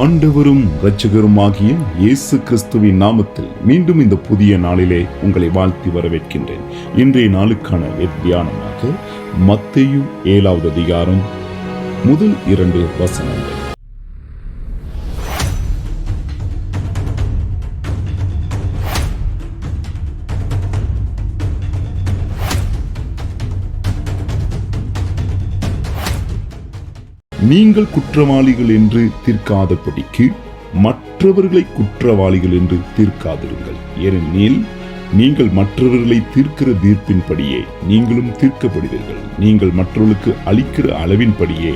ஆண்டவரும் இரட்சகருமாகிய இயேசு கிறிஸ்துவின் நாமத்தில் மீண்டும் இந்த புதிய நாளிலே உங்களை வாழ்த்தி வரவேற்கின்றேன். இன்றைய நாளுக்கான தியானமாக மத்தேயு 7வது அதிகாரம் முதல் 2 வசனங்கள். நீங்கள் குற்றவாளிகள் என்று தீர்க்காதபடிக்கு மற்றவர்களை குற்றவாளிகள் என்று தீர்க்காதிருங்கள். ஏனெனில் நீங்கள் மற்றவர்களை தீர்க்கிற தீர்ப்பின்படியே நீங்களும் தீர்க்கப்படுவீர்கள். நீங்கள் மற்றவர்களுக்கு அளிக்கிற அளவின்படியே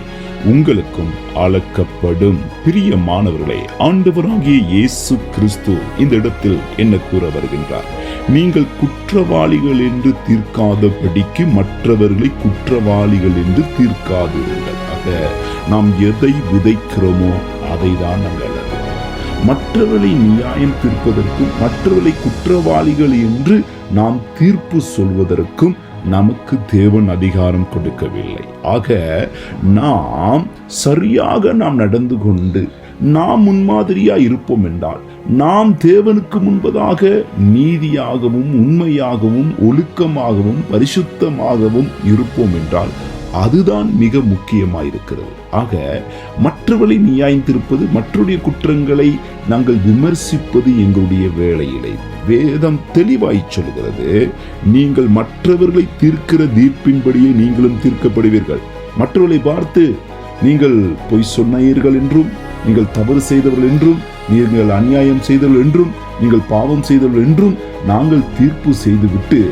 உங்களுக்கும் அளக்கப்படும். பிரியமானவர்களே, ஆண்டவராகிய இயேசு கிறிஸ்து இந்த இடத்தில் என்ன கூற வருகின்றார்? நீங்கள் குற்றவாளிகள் என்று தீர்க்காதபடிக்கு மற்றவர்களை குற்றவாளிகள் என்று தீர்க்காதிருங்கள். நாம் எதை விதைக்கிறோமோ அதை தான் நாங்கள் மற்றவர்களை நியாயம் தீர்ப்பதற்கும் மற்றவர்களை குற்றவாளிகள் என்று நாம் தீர்ப்பு சொல்வதற்கும் நமக்கு தேவன் அதிகாரம் கொடுக்கவில்லை. ஆக நாம் சரியாக நடந்து கொண்டு நாம் முன்மாதிரியா இருப்போம் என்றால், நாம் தேவனுக்கு முன்பதாக நீதியாகவும் உண்மையாகவும் ஒழுக்கமாகவும் பரிசுத்தமாகவும் இருப்போம் என்றால் அதுதான் மிக முக்கியமாயிருக்கிறது. ஆக மற்றவர்களை நியாயந்திருப்பது, மற்றவருடைய குற்றங்களை நாங்கள் விமர்சிப்பது எங்களுடைய வேலையிலே. வேதம் தெளிவாய் சொல்கிறது, நீங்கள் மற்றவர்களை தீர்க்கிற தீர்ப்பின்படியே நீங்களும் தீர்க்கப்படுவீர்கள். மற்றவர்களை பார்த்து நீங்கள் பொய் சொன்னீர்கள் என்றும், நீங்கள் தவறு செய்தவர்கள் என்றும், நீங்கள் அநியாயம் செய்தவர்கள் என்றும், நீங்கள் பாவம் செய்தவர்கள் என்றும் நாங்கள் தீர்ப்பு செய்துவிட்டு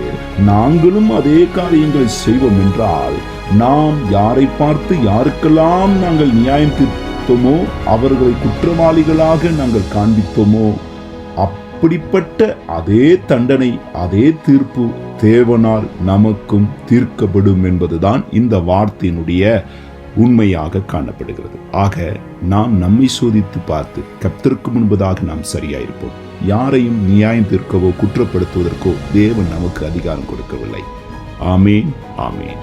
நாங்களும் அதே காரியங்களை செய்வோம் என்றால், நாம் யாரை பார்த்து யாருக்கெல்லாம் நாங்கள் நியாயம் தீர்த்தோமோ அவர்களை குற்றவாளிகளாக நாங்கள் காண்பித்தோமோ அப்படிப்பட்ட அதே தண்டனை, அதே தீர்ப்பு தேவனால் நமக்கும் தீர்க்கப்படும் என்பதுதான் இந்த வார்த்தையினுடைய உண்மையாக காணப்படுகிறது. ஆக நாம் நம்மை சோதித்து பார்த்து கர்த்தருக்கு முன்பதாக நாம் சரியாயிருப்போம். யாரையும் நியாயம் தீர்க்கவோ குற்றப்படுத்துவதற்கோ தேவன் நமக்கு அதிகாரம் கொடுக்கவில்லை. ஆமேன், ஆமேன்.